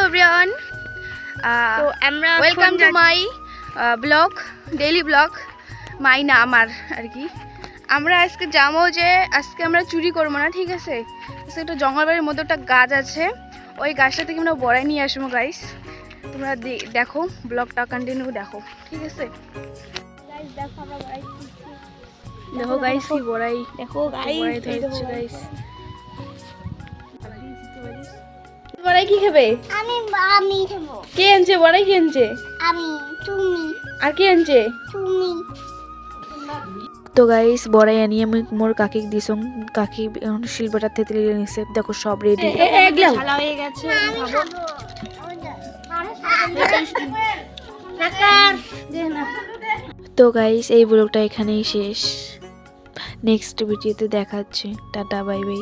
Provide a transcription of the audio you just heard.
Everyone, তো আমরা welcome to my vlog, daily vlog. My না আমার আর কি। আমরা আজকে যাবো যে আজকে আমরা চুরি করবো না, ঠিক আছে? আজকে একটা জঙ্গলবাড়ির মধ্যে একটা গাছ আছে, ওই গাছটা থেকে আমরা বড়াই নিয়ে আসবো গাইস। তোমরা দেখো, ব্লগটা কন্টিনিউ দেখো, ঠিক আছে? দেখো গাইস কি বড়াই, দেখো বড়াই গাইস, ধরছে গাইস। বড়াই কি খাবে? আমি আমি খাবো। কে আনছে বড়াই? কে আনছে? আমি, তুমি, আর কে আনছে? তুমি। তো গাইস বড়াই আনিয়ে আমি মোর কাকি দিছং। কাকি এখন শিলবাটার থেতলে নিছে, দেখো সব রেডি। ছালা হয়ে গেছে, খাবো। তো গাইস এই ব্লগটা এখানেই শেষ। নেক্সট ভিডিওতে দেখাচ্ছি। Tata, bye bye.